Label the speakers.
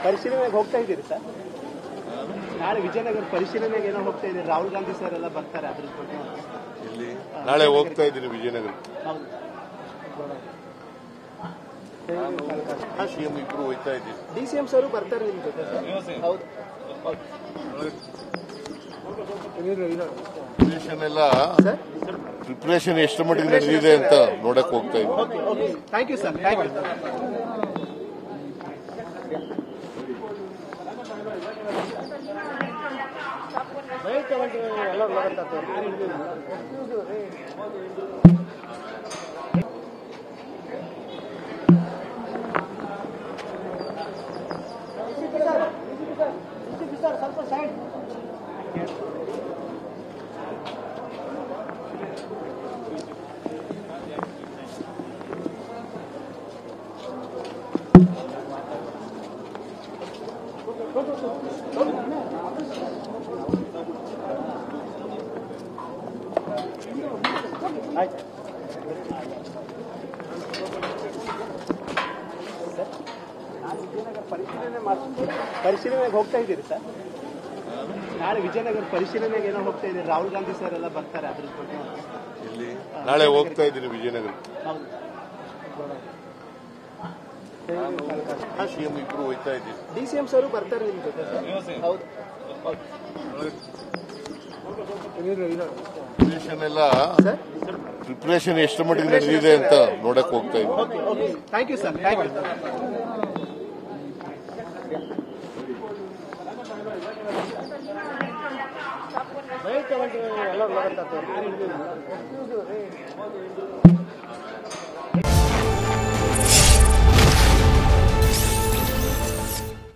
Speaker 1: ಪರಿಶೀಲನೆಗೆ ಹೋಗ್ತಾ ಇದ್ದೀರಿ ಸರ್? ನಾಳೆ ವಿಜಯನಗರ ಪರಿಶೀಲನೆಗೆ ಏನೋ ಹೋಗ್ತಾ ಇದ್ದೀರಿ, ರಾಹುಲ್ ಗಾಂಧಿ ಸರ್ ಎಲ್ಲ ಬರ್ತಾರೆ ಅದ್ರ ಬಗ್ಗೆ.
Speaker 2: ಇಲ್ಲಿ ನಾಳೆ ಹೋಗ್ತಾ ಇದ್ದೀರಿ ವಿಜಯನಗರ. ಸಿಎಂ ಇಬ್ರು ಹೋಗ್ತಾ ಇದ್ದೀರಿ.
Speaker 1: DCM ಸರ್ ಬರ್ತಾರೆ ನಿಮ್ ಜೊತೆ ಸರ್? ಹೌದು.
Speaker 2: ಪ್ರಿಪರೇಷನ್ ಎಷ್ಟು ಮಟ್ಟಿಗೆ ನಡೆದಿದೆ ಅಂತ ನೋಡಕ್ ಹೋಗ್ತಾ ಇದ್ದೀವಿ.
Speaker 1: Thank you sir, thank you. ಸ್ವಲ್ಪ ಸೈಡ್ ಆಯ್ತು. ಪರಿಶೀಲನೆಗೆ ಹೋಗ್ತಾ ಇದ್ದೀರಿ ಸರ್? ನಾಳೆ ವಿಜಯನಗರ ಪರಿಶೀಲನೆಗೆ ಏನೋ ಹೋಗ್ತಾ ಇದ್ದೀರಿ, ರಾಹುಲ್ ಗಾಂಧಿ ಸರ್ ಎಲ್ಲ ಬರ್ತಾರೆ ಅದ್ರ ಬಗ್ಗೆ.
Speaker 2: ಇಲ್ಲಿ ನಾಳೆ ಹೋಗ್ತಾ ಇದ್ದೀರಿ ವಿಜಯನಗರ.
Speaker 1: ಹೌದು.
Speaker 2: ಸಿಎಂ ಇಬ್ರು ಹೋಗ್ತಾ ಇದ್ದೀರಿ.
Speaker 1: DCM ಸರ್ ಬರ್ತಾರೆ ನಿಮ್ ಜೊತೆ ಸರ್? ಹೌದು.
Speaker 2: ಪ್ರಿಪರೇಷನ್ ಎಷ್ಟು ಮಟ್ಟಿಗೆ ನಡೆದಿದೆ ಅಂತ ನೋಡಕ್ ಹೋಗ್ತಾ ಇದ್ದೀವಿ.
Speaker 1: Thank you sir, thank you. ಎಲ್ಲ